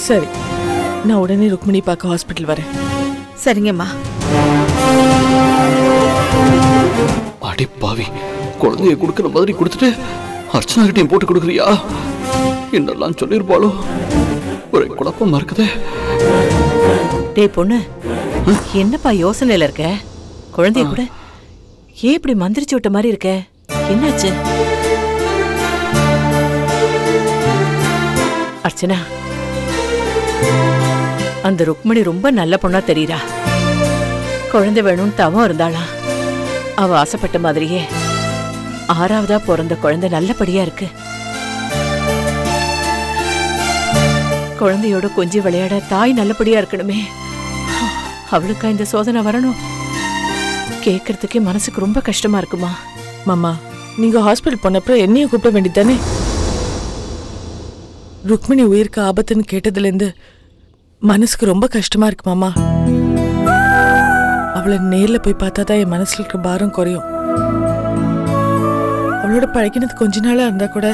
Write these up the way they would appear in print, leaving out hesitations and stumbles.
சரி, நான் உடனே ருக்மிணி பார்க்க ஹாஸ்பிட்டல் வரேன். சரிங்கம்மா. அடி பாவி, குழந்தைய கொடுக்கிற மாதிரி கொடுத்துட்டு அர்ச்சனா கிட்டையும் போட்டு கொடுக்குறியா? என்னெல்லாம் சொல்லிருப்பாளோ, ஒரு குழப்பமா இருக்குதே. டேய் பொண்ணு, என்னப்பா யோசனையில இருக்க? குழந்தைய கூட ஏன் இப்படி மந்திரிச்சு விட்ட மாதிரி இருக்க? என்னாச்சு? அர்ச்சனா, அந்த ருக்மிணி ரொம்ப நல்ல பொண்ணா தெரியுறா. குழந்தை வேணும்னு தவம் இருந்தாளா? அவ ஆசைப்பட்ட மாதிரியே 6வதா பிறந்த குழந்தை நல்லபடியா இருக்கு. குழந்தையோட கொஞ்சி விளையாட தாய் நல்லபடியா இருக்கணுமே. அவளுக்கா இந்த சோதனை வரணும்? கேட்கறதுக்கே மனசுக்கு ரொம்ப கஷ்டமா இருக்குமா. மாமா, நீங்க ஹாஸ்பிட்டல் போனப்ப என்னைய கூப்பிட வேண்டியதானே? ருக்மிணி உயிருக்கு ஆபத்துன்னு கேட்டதுல இருந்து மனசுக்கு ரொம்ப கஷ்டமா இருக்கு மாமா. அவளை நேர்ல போய் பார்த்தாதான் என் மனசுல இருக்கிற பாரம் குறையும். அவளோட பழகினது கொஞ்ச நாளா இருந்தா கூட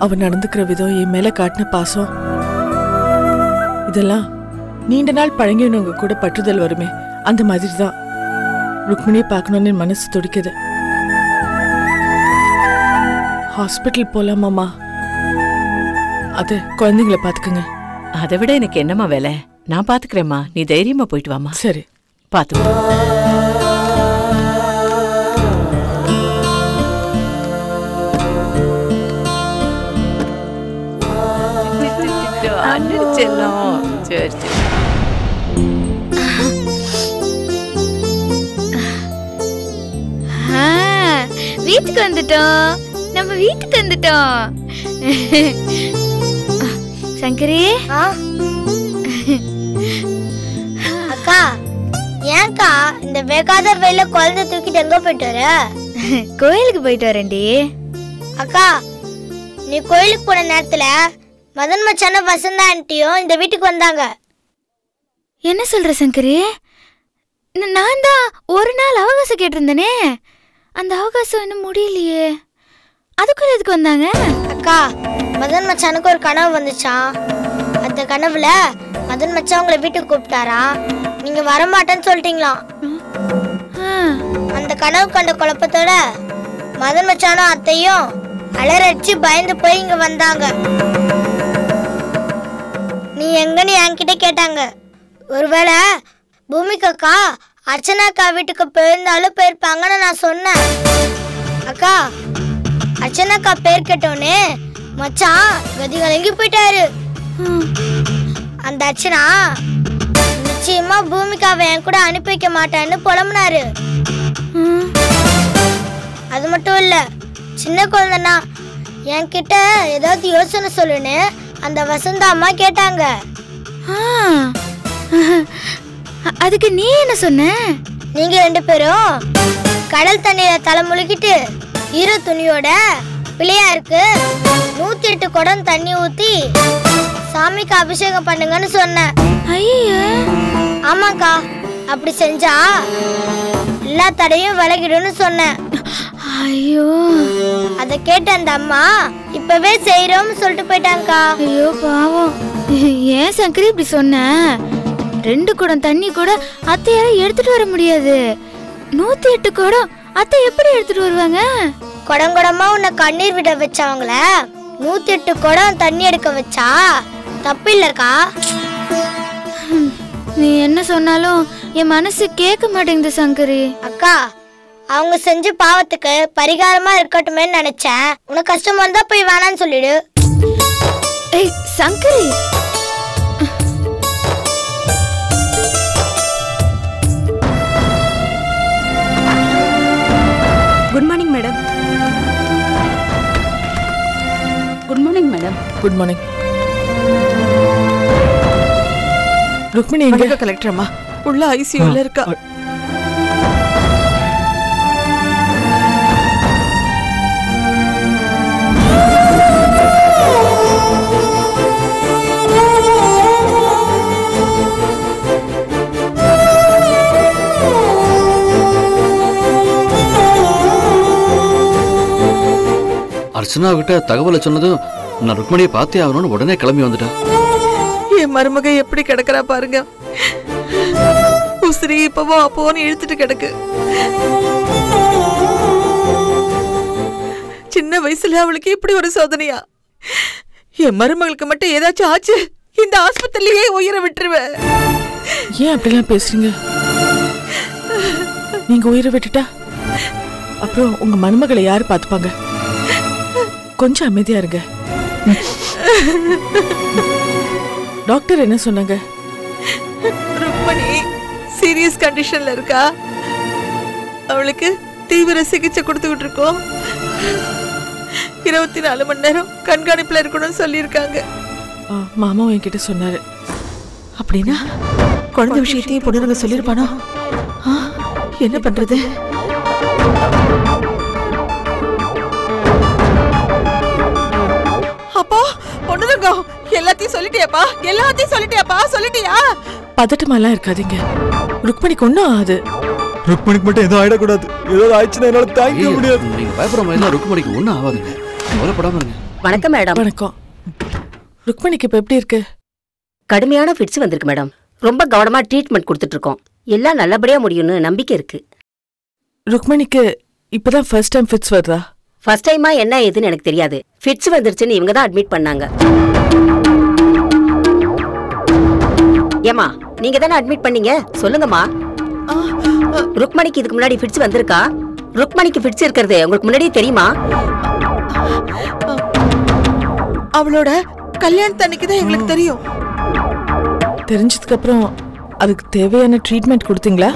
அவ நடந்துக்கிற விதம், என் மேல காட்டின பாசம், இதெல்லாம் நீண்ட நாள் பழங்கினவங்க கூட பற்றுதல் வருமே, அந்த மாதிரி தான் ருக்மிணியை பார்க்கணும்னு என் மனசு துடிக்குது. ஹாஸ்பிட்டல் போலாமாமா? அது குழந்தைங்களை பாத்துக்குங்க. அதை விட எனக்கு என்னம்மா வேலை? நான் பாத்துக்கிறேம்மா, நீ தைரியமா போயிட்டு வாமா. சரி, பாத்து. சரி சரி. வீட்டுக்கு வந்துட்டோம், நம்ம வீட்டுக்கு வந்துட்டோம். சங்கரி, அக்கா, ஏன்க்கா இந்த வேகாத வெயில குழந்தை தூக்கிட்டு எங்க போயிட்டு வர? கோயிலுக்கு போயிட்டு வரேன்டி. அக்கா, நீ கோயிலுக்கு போன நேரத்துல மதன் மச்சான வசந்தா ஆண்டியும் இந்த வீட்டுக்கு வந்தாங்க. என்ன சொல்ற சங்கரி? நான் தான் ஒரு நாள் அவகாசம் கேட்டிருந்தேனே, அந்த அவகாசம் இன்னும் முடியலையே. அதுக்குள்ள எதுக்கு வந்தாங்க? அக்கா, மதன் மச்சானுக்கு ஒரு கனவு வந்துச்சான். அந்த கனவுல மதன் மச்சான் உங்களை வீட்டுக்கு கூப்பிட்டாரா, நீங்க வரமாட்டேன்னு சொல்லிட்டீங்களாம். அந்த கனவு கண்ட குழப்பத்தோட மதன் மச்சானும் அத்தையும் அலறடிச்சு பயந்து போய் இங்க வந்தாங்க. நீ எங்கன்னு என்கிட்ட கேட்டாங்க. ஒருவேளை பூமிக்கா அர்ச்சனாக்கா வீட்டுக்கு போயிருந்தாலும் போயிருப்பாங்கன்னு நான் சொன்னேன். அக்கா, அர்ச்சனாக்கா பேர் கேட்டோன்னே மச்சான் கதி கலங்கி போயிட்டாரு. அந்த அர்ச்சனா நிச்சயமா பூமிக்காவை என் கூட அனுப்பி வைக்க மாட்டேன்னு புலம்புனாரு. அது மட்டும் இல்ல, சின்ன குழந்தைனா என்கிட்ட ஏதாவது யோசனை சொல்லுன்னு அந்த வசந்தா அம்மா கேட்டாங்க. அதுக்கு நீ என்ன சொன்ன? நீங்க 2 பேரும் கடல் தண்ணீரை தலை முழுகிட்டு ஈர துணியோட பிள்ளையாருக்கு 108 குடம் தண்ணி ஊத்தி சாமிக்கு அபிஷேகம் பண்ணுங்கன்னு சொன்னேன். ஐயோ, ஆமாக்கா, அப்படி செஞ்சா எல்லா தடையும் விலகிடும்னு சொன்னேன். ஐயோ, அத கேட்ட அந்த அம்மா இப்பவே செய்யறோம்னு சொல்லிட்டு போயிட்டாங்கக்கா. ஐயோ பாவம், ஏன் சங்கரி இப்படி சொன்ன? 2 குடம் தண்ணி கூட அத்தையால எடுத்துட்டு வர முடியாது. 108 குடம் அத்தை எப்படி எடுத்துட்டு வருவாங்க? குடம் குடமா உன்னை கண்ணீர் விட வச்சவங்கள 108 குடம் தண்ணி எடுக்க வச்சா தப்பு இல்லக்கா. நீ என்ன சொன்னாலும் என் மனசு கேட்க மாட்டேங்குது சங்கரி. அக்கா, அவங்க செஞ்ச பாவத்துக்கு பரிகாரமா இருக்கட்டுமே நினைச்சேன். உனக்கு கஷ்டமா இருந்தா போய் வேணான்னு சொல்லிடு. ஏய் Sankari, good morning madam. Good morning madam. Good morning. Rukmini எங்க? கலெக்டர் அம்மா உள்ள ஐசியூல இருக்கா. அர்ச்சனா கிட்ட தகவலை சொன்னதும் நான் ருக்மணியை பார்த்தே ஆகணும்னு உடனே கிளம்பி வந்துட்டேன். என் மருமக எப்படி கிடக்குறா பாருங்க. உசிரி இப்பவோ அப்போன்னு இழுத்துட்டு கிடக்கு. சின்ன வயசுல அவளுக்கு இப்படி ஒரு சோதனையா? என் மருமகளுக்கு மட்டும் ஏதாச்சும் ஆச்சு இந்த ஆஸ்பத்திரியிலேயே உயிரை விட்டுருவேன். ஏன் அப்படிலாம் பேசுறீங்க? நீங்க உயிரை விட்டுட்டா அப்புறம் உங்க மருமகளை யாரு பாத்துப்பாங்க? கொஞ்சம் அமைதியா இருங்க. டாக்டர் என்ன சொன்னாங்க? ருக்மணி சீரியஸ் கண்டிஷன்ல இருக்கா. அவளுக்கு தீவிர சிகிச்சை கொடுத்துக்கிட்டு இருக்கோம். 24 மணி நேரம் கண்காணிப்புல இருக்கணும்னு சொல்லியிருக்காங்க. மாமாவும் என்கிட்ட சொன்னாரு. அப்படின்னா குழந்தை விஷயத்தையும் பொண்ணுங்க சொல்லிருப்பானோ? என்ன பண்றது? அப்போ பொண்ணுங்க எல்லாத்தையும் சொல்லிட்டியாப்பா? எல்லாத்தையும் சொல்லிட்டியாப்பா? சொல்லிட்டியா? பதட்டமாலாம் இருக்காதீங்க. ருக்மணிக்கு ஒன்றும் ஆகுது. ருக்மணிக்கு மட்டும் எதுவும் ஆயிடக்கூடாது. ஏதாவது ஆயிடுச்சுன்னா என்னால தாங்கிக்க முடியாது. நீங்க பயப்படுற மாதிரி ருக்மணிக்கு ஒன்றும் ஆகாதுங்க. கவலைப்படாம இருங்க. வணக்கம் மேடம். வணக்கம். ருக்மணிக்கு இப்ப எப்படி இருக்கு? கடுமையான ஃபிட்ஸ் வந்திருக்கு மேடம். ரொம்ப கவனமா ட்ரீட்மெண்ட் கொடுத்துட்டு இருக்கோம். எல்லாம் நல்லபடியா முடியும்னு நம்பிக்கை இருக்கு. ருக்மணிக்கு இப்பதான் ஃபர்ஸ்ட் டைம் ஃபிட்ஸ் வருதா? ஃபர்ஸ்ட் டைமா என்ன ஏதுன்னு எனக்கு தெரியாது. ஃபிட்ஸ் வந்துருச்சுன்னு இவங்க தான் அட்மிட் பண்ணாங்க. ஏமா நீங்க தானே அட்மிட் பண்ணீங்க? சொல்லுங்கம்மா. ருக்மணிக்கு இதுக்கு முன்னாடி ஃபிட்ஸ் வந்திருக்கா? ருக்மணிக்கு ஃபிட்ஸ் இருக்கிறது உங்களுக்கு முன்னாடியே தெரியுமா? அவளோட கல்யாணத்தன்னைக்கு தான் எங்களுக்கு தெரியும். தெரிஞ்சதுக்கு அப்புறம் அதுக்கு தேவையான ட்ரீட்மெண்ட் கொடுத்தீங்களா?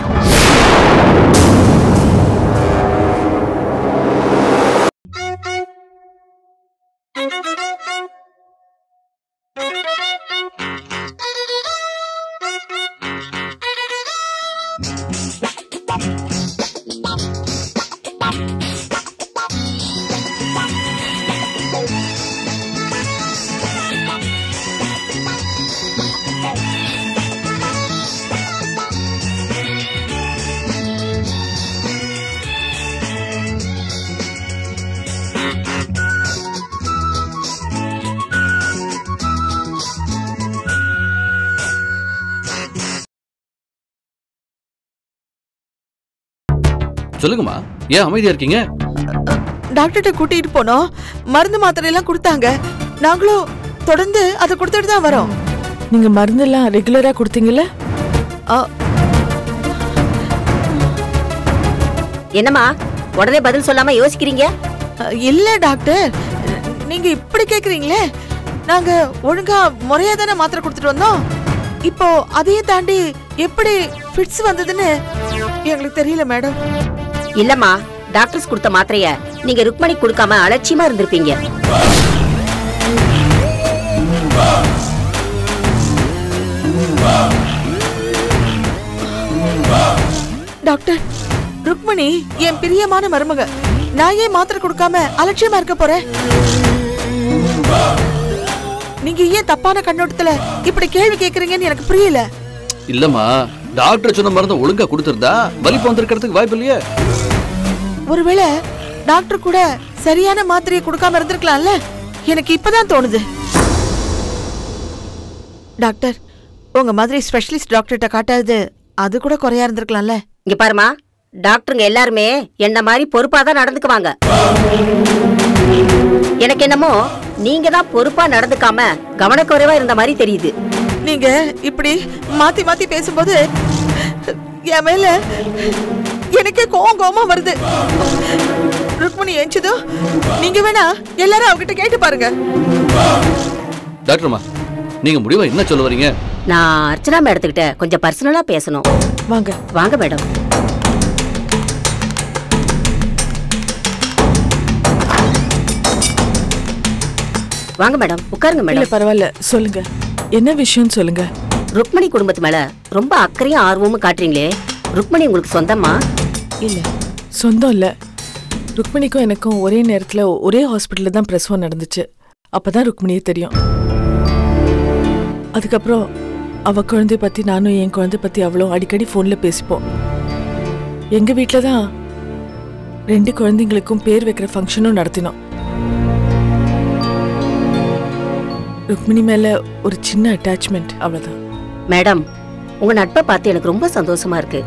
சொல்லுங்கம்மா, ஏன் அமைதியா இருக்கீங்க? டாக்டர்கிட்ட கூட்டிட்டு போனோம். மருந்து மாத்திரை எல்லாம் கொடுத்தாங்க. நாங்களும் தொடர்ந்து அதை கொடுத்துட்டு தான் வரோம். நீங்க மருந்து எல்லாம் ரெகுலரா கொடுத்தீங்கல்ல? என்னம்மா உடனே பதில் சொல்லாம யோசிக்கிறீங்க? இல்ல டாக்டர், நீங்க இப்படி கேக்குறீங்களே. நாங்க ஒழுங்கா முறையா தானே மாத்திரை கொடுத்துட்டு வந்தோம். இப்போ அதையும் தாண்டி எப்படி ஃபிட்ஸ் வந்ததுன்னு எங்களுக்கு தெரியல மேடம். இல்லம்மா, டாக்டர்ஸ் கொடுத்த மாத்திரைய நீங்க ருக்மணி கொடுக்காம அலட்சியமா இருந்திருப்பீங்க. டாக்டர், ருக்மணி என் பிரியமான மருமக. நான் ஏன் மாத்திரை கொடுக்காம அலட்சியமா இருக்க போறேன்? நீங்க ஏன் தப்பான கண்ணோட்டத்துல இப்படி கேள்வி கேக்குறீங்கன்னு எனக்கு புரியல. இல்லம்மா, டாக்டர் சொன்ன மருந்து ஒழுங்கா கொடுத்திருந்தா வலிப்பு வந்திருக்கிறதுக்கு வாய்ப்பு இல்லையே. ஒருவேளை டாக்டர் கூட சரியான மாத்திரையை கொடுக்காம இருந்திருக்கலாம்ல. எனக்கு இப்பதான் தோணுது. டாக்டர், உங்க மாதிரி ஸ்பெஷலிஸ்ட் டாக்டர்கிட்ட காட்டாது அது கூட குறையா இருந்திருக்கலாம்ல. இங்க பாருமா, டாக்டருங்க எல்லாருமே என்ன மாதிரி பொறுப்பாதான் நடந்துக்குவாங்க. எனக்கு என்னமோ நீங்க தான் பொறுப்பா நடந்துக்காம கவனக்குறைவா இருந்த மாதிரி தெரியுது. நீங்க இப்படி மாத்தி மாத்தி பேசும்போது என் மேல எனக்கே கோவமா வருது. ருக்மணி எஞ்சதும் நீங்க வேணா எல்லாரும் அவகிட்ட கேட்டு பாருங்க. டாக்டர்மா, நீங்க முடிவா என்ன சொல்ல வரீங்க? நான் அர்ச்சனா மேடத்துக்கிட்ட கொஞ்சம் பர்சனலா பேசணும். வாங்க வாங்க மேடம். வாங்க மேடம், உட்காருங்க மேடம். இல்ல பரவாயில்ல, சொல்லுங்க. என்ன விஷயம் சொல்லுங்க. ருக்மணி குடும்பத்து மேல ரொம்ப அக்கறையும் ஆர்வமும் காட்டுறீங்களே, ருக்மணி உங்களுக்கு சொந்தமா? இல்ல, சொந்தம் இல்ல. ருக்மணிக்கும் எனக்கும் ஒரே நேரத்துல ஒரே ஹாஸ்பிட்டல்ல தான் பிரசவம் நடந்துச்சு. அப்பதான் ருக்மணியே தெரியும். அதுக்கப்புறம் அவ குழந்தைய பத்தி நானும் என் குழந்தை பத்தி அவளும் அடிக்கடி போன்ல பேசிப்போம். எங்க வீட்டுல தான் 2 குழந்தைங்களுக்கும் பேர் வைக்கிற ஃபங்க்ஷனும் நடத்தினோம். ருக்மிணி மேல ஒரு சின்ன அட்டாச்மெண்ட், அவ்வளவுதான். மேடம், உங்க நட்பை பார்த்து எனக்கு ரொம்ப சந்தோஷமா இருக்கு.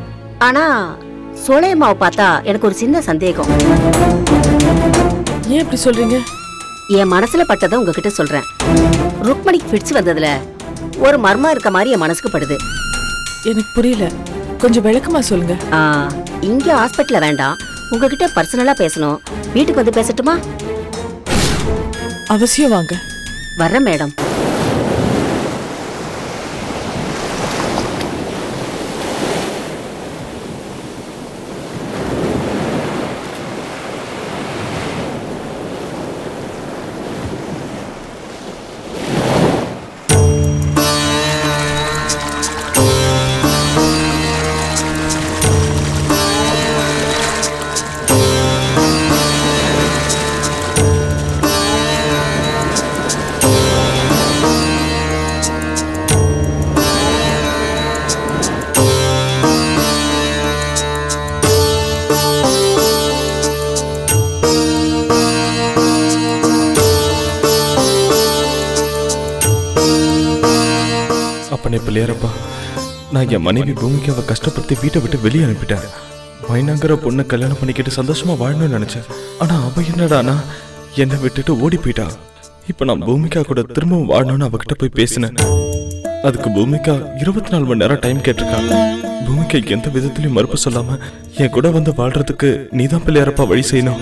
ஆனா சோலையம்மாவை பார்த்தா எனக்கு ஒரு சின்ன சந்தேகம். ஏன் இப்படி சொல்றீங்க? என் மனசுல பட்டதை உங்ககிட்ட சொல்றேன். ருக்மணிக்கு ஃபிட்ஸ் வந்ததுல ஒரு மர்மம் இருக்க மாதிரி என் மனசுக்கு படுது. எனக்கு புரியல, கொஞ்சம் விளக்கமா சொல்லுங்க. இங்க ஹாஸ்பிட்டல்ல வேண்டாம், உங்ககிட்ட பர்சனலா பேசணும். வீட்டுக்கு வந்து பேசட்டுமா? அவசியம் வாங்க. வர்றேன் மேடம். அப்பனே பிள்ளையாரப்பா, நான் என் மனைவி பூமிக்காவை கஷ்டப்படுத்தி வீட்டை விட்டு வெளியே அனுப்பிட்டேன். மைனாங்கிற பொண்ணை கல்யாணம் பண்ணிக்கிட்டு சந்தோஷமா வாழணும்னு நினைச்சேன். ஆனா அவ என்னடானா என்னை விட்டுட்டு ஓடி போயிட்டா. இப்ப நான் பூமிக்கா கூட திரும்பவும் வாழணும்னு அவகிட்ட போய் பேசினேன். அதுக்கு பூமிக்கா 24 மணி நேரம் டைம் கேட்டிருக்காங்க. பூமிக்கா எந்த விதத்திலையும் மறுப்பு சொல்லாம என் கூட வந்து வாழ்றதுக்கு நீதான் பிள்ளையாரப்பா வழி செய்யணும்.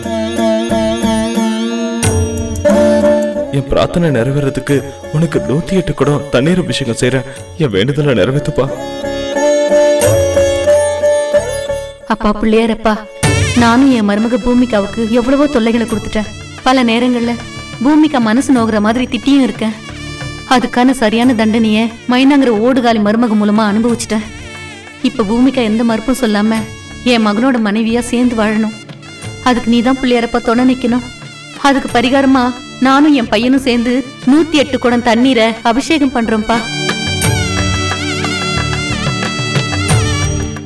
என் பிரார்த்தனை நிறைவேறதுக்கு உனக்கு 108 குடம் தண்ணீர் அபிஷேகம் செய்யறேன். என் வேண்டுதலை நிறைவேற்றுப்பா. அப்பா பிள்ளையாரப்பா, நானும் என் மருமக பூமிகாவுக்கு எவ்வளவோ தொல்லைகளை கொடுத்துட்டேன். பல நேரங்கள்ல பூமிகா மனசு நோகிற மாதிரி திட்டியும் இருக்கேன். அதுக்கான சரியான தண்டனைய மைனாங்கிற ஓடுகாலி மருமக மூலமா அனுபவிச்சிட்டேன். இப்ப பூமிகா எந்த மறுப்பும் சொல்லாம என் மகனோட மனைவியா சேர்ந்து வாழணும். அதுக்கு நீதான் பிள்ளையாரப்பா துணை நிக்கணும். அதுக்கு பரிகாரமா நானும் என் பையனும் சேர்ந்து 108 குடம் தண்ணீரை அபிஷேகம் பண்றோம்ப்பா.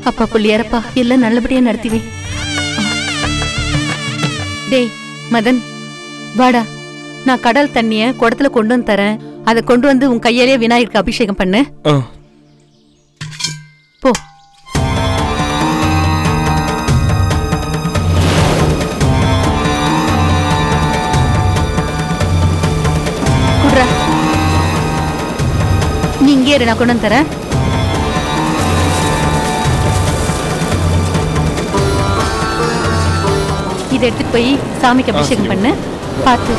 அப்பா பிள்ளையாரப்பா, எல்லாம் நல்லபடியா நடத்திவே. டேய் மதன், வாடா, நான் கடல் தண்ணிய குடத்துல கொண்டு வந்து தரேன். அதை கொண்டு வந்து உன் கையாலே விநாயகருக்கு அபிஷேகம் பண்ணு. போ. நீ இங்கே இரு, நான் கொண்டு வந்து தரேன். இதை எடுத்துட்டு போய் சாமிக்கு அபிஷேகம் பண்ணு. பார்த்து.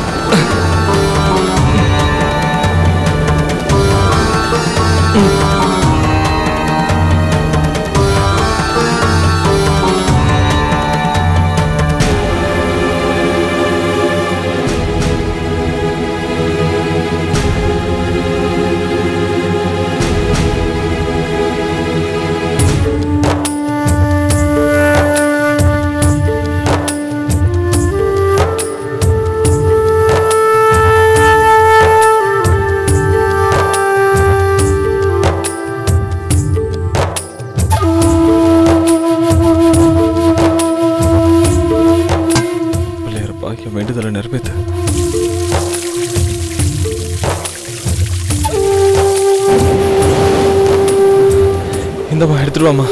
வேண்டுதலை நிறைவேற்று. இந்தம்மா எடுத்துட்டு வாமா.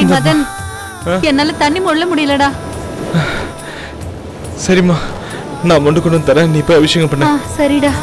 மதன், என்னால தண்ணி மொள்ள முடியலடா. சரிம்மா, நான் மொண்டு கொண்டு தரேன். நீ போய் அபிஷேகம் பண்ண. சரிடா.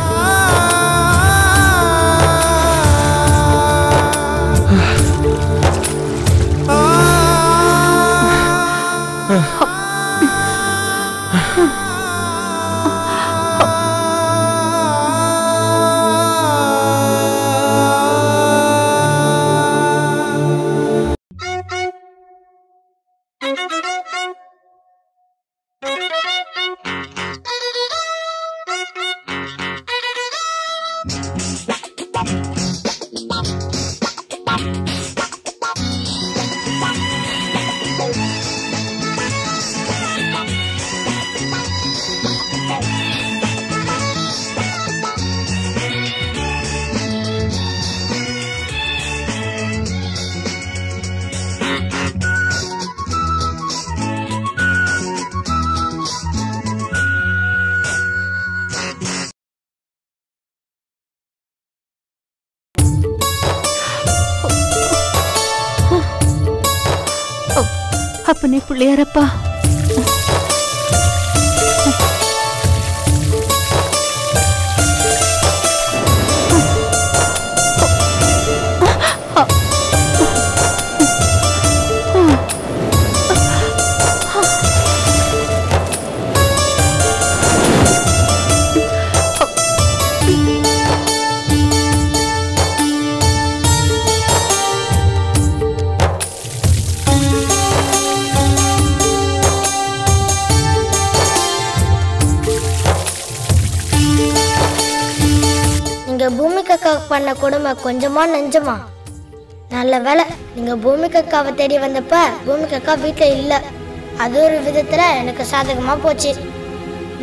அப்பனே பிள்ளையாரப்பா. பூமிகா பண்ண கொடுமை கொஞ்சமா நெஞ்சமா? நல்ல வேலை நீங்க பூமிகாவை தேடி வந்தப்ப பூமிகா வீட்டுல இல்ல. அது ஒரு விதத்துல எனக்கு சாதகமா போச்சு.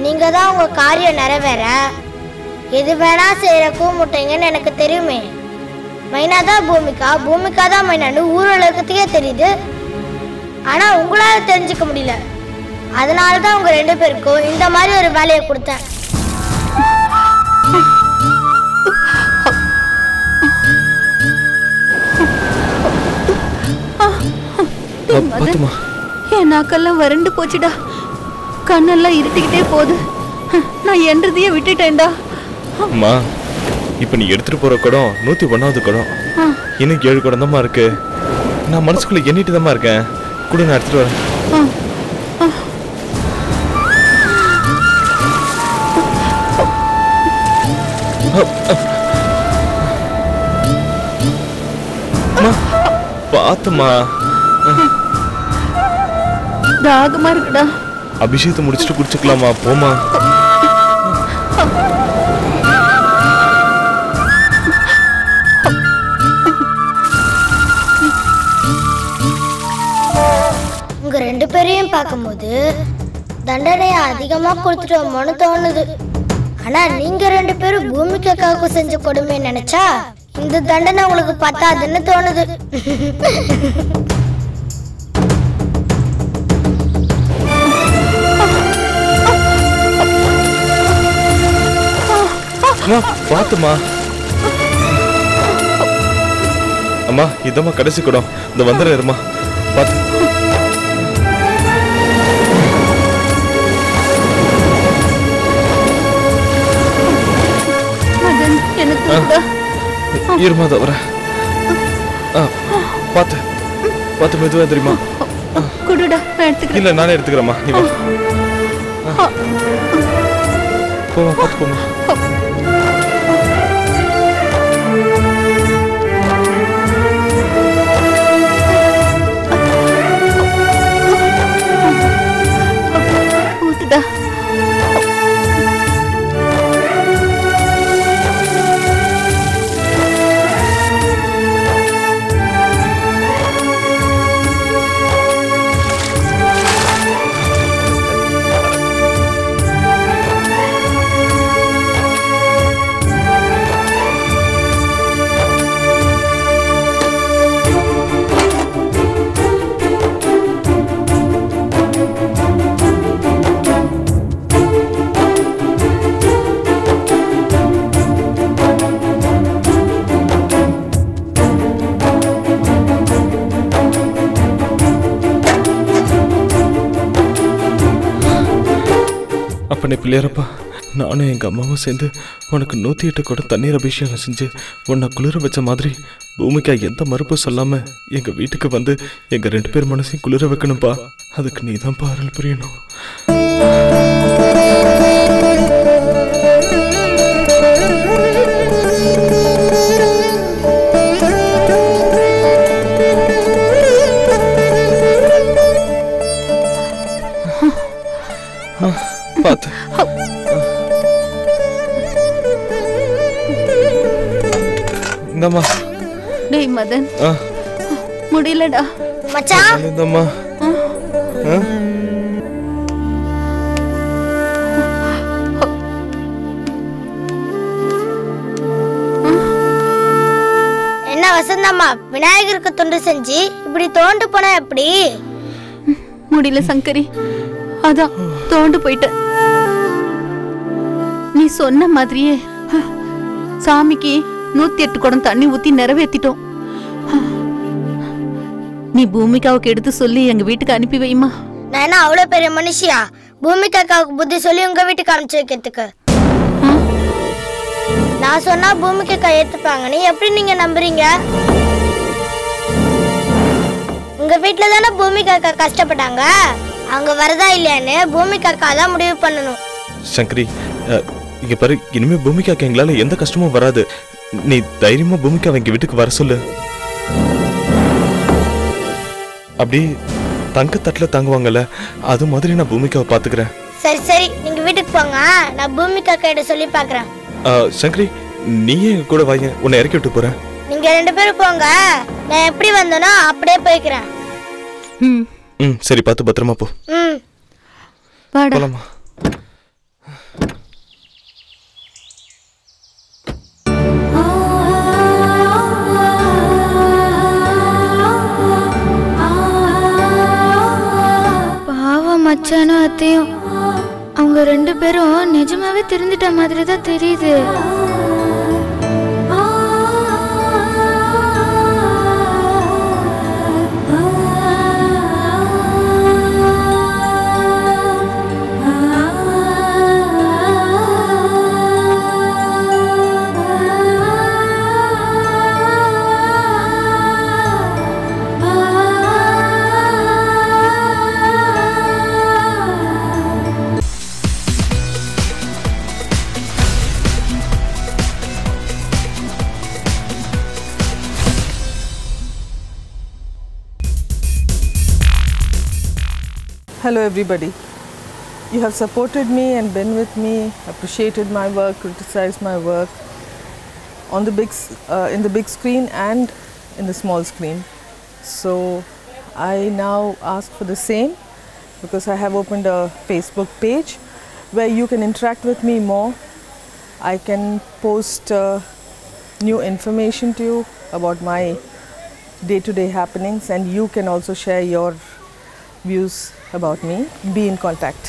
நீங்க தான் உங்க காரியம் நிறைவேற எது வேணா செய்யற கூமுட்டைங்கன்னு எனக்கு தெரியுமே. மைனா தான் பூமிகா தான் மைனான்னு ஊரலகத்துக்கே தெரியுது. ஆனா உங்களால தெரிஞ்சுக்க முடியல. அதனாலதான் உங்க 2 பேருக்கும் இந்த மாதிரி ஒரு வேலையை கொடுத்தேன். என் நாக்கெல்லாம் வறண்டு போச்சுடா. கண்ணெல்லாம் இருட்டிக்கிட்டே போகுது. நான் என்றதையே விட்டுட்டேன்டா. அம்மா, இப்ப நீ எடுத்துட்டு போற குடம் 101வது குடம். இன்னும் 7 குடம் தான் இருக்கு. நான் மனசுக்குள்ள எண்ணிட்டு தான் இருக்கேன். கூட நான் எடுத்துட்டு வரேன். பாத்துமா, தாகமா இருக்குடா. அபிஷேகத்தை முடிச்சுட்டு குடிச்சுக்கலாமா? போமா. உங்க 2 பேரையும் பார்க்கும்போது தண்டனையை அதிகமா கொடுத்துட்டோமோன்னு தோணுது. ஆனா நீங்க 2 பேரும் பூமிகாவுக்கு செஞ்ச கொடுமையை நினைச்சா இந்த தண்டனை உங்களுக்கு பத்தாதுன்னு தோணுது. பாத்துமா. அம்மா, இதம்மா கடைசி குடம். இந்த வந்துடுறேம்மா. பாத்து. இருமா தவிர பாத்து பாத்து மெதுவா தெரியுமா? இல்ல நானே எடுத்துக்கிறேம்மா. நீ வா. போமா, பாத்து போமா. அப்பனே பிள்ளையாரப்பா, நானும் எங்க அம்மாவும் சேர்ந்து உனக்கு 108 குடம் தண்ணீர் அபிஷேகம் செஞ்சு உன்னை குளிர வச்ச மாதிரி பூமிகா எந்த மறுப்பும் சொல்லாம எங்க வீட்டுக்கு வந்து எங்க 2 பேர் மனசையும் குளிர வைக்கணும்பா. அதுக்கு நீ தான் அருள் புரியணும். பாத்து. இந்தம்மா. டேய் மதன், முடியலடா மச்சான். இந்தம்மா. என்ன வசந்தம்மா, விநாயகருக்கு தொண்டு செஞ்சு இப்படி தோண்டு போனா எப்படி? முடியல சங்கரி, அதான் தோண்டு போயிட்ட. நீ சொன்ன மாதிரியே சாமிக்கு 108 குடம் தண்ணி ஊத்தி நிறைவேற்றிட்டோம். நீ பூமிகாவுக்கு எடுத்து சொல்லி எங்க வீட்டுக்கு அனுப்பி வைமா. நான் என்ன அவ்வளவு பெரிய மனுஷியா பூமிகா அக்காவுக்கு புத்தி சொல்லி உங்க வீட்டுக்கு அனுப்பிச்சு வைக்கிறதுக்கு? நான் சொன்னா பூமிகா அக்கா ஏத்துப்பாங்கன்னு எப்படி நீங்க நம்புறீங்க? உங்க வீட்டுல தானே பூமிகா அக்கா கஷ்டப்பட்டாங்க. அவங்க வரதா இல்லையான்னு பூமிகா அக்கா தான் முடிவு பண்ணணும். சங்கரி, இங்க பாரு, இனிமே பூமிகாக்கு எங்களால எந்த கஷ்டமும் வராது. நீ தைரியமா பூமிகா எங்க வீட்டுக்கு வர சொல்லு. அப்படி தங்கத்தட்டுல தங்குவாங்கல்ல, அது மாதிரி நான் பூமிகாவை பாத்துக்கிறேன். சரி சரி, நீங்க வீட்டுக்கு போங்க. நான் பூமிகா கிட்ட சொல்லி பாக்குறேன். சங்கரி, நீயே எங்க கூட வாங்க, உன்னை இறக்கி விட்டு போறேன். நீங்க 2 பேரும் போங்க, நான் எப்படி வந்தேனோ அப்படியே போய்க்கிறேன். சரி, பார்த்து பத்திரமா போ. போலாமா? பாவம் மச்சானும் அத்தையும் அவங்க 2 பேரும் நிஜமாவே திருந்துட்ட மாதிரி தான் தெரியுது. Hello everybody. You have supported me and been with me, appreciated my work, criticized my work on the in the big screen and in the small screen. So I now ask for the same, because I have opened a Facebook page where you can interact with me more. I can post new information to you about my day-to-day happenings, and you can also share your views about me. Be in contact.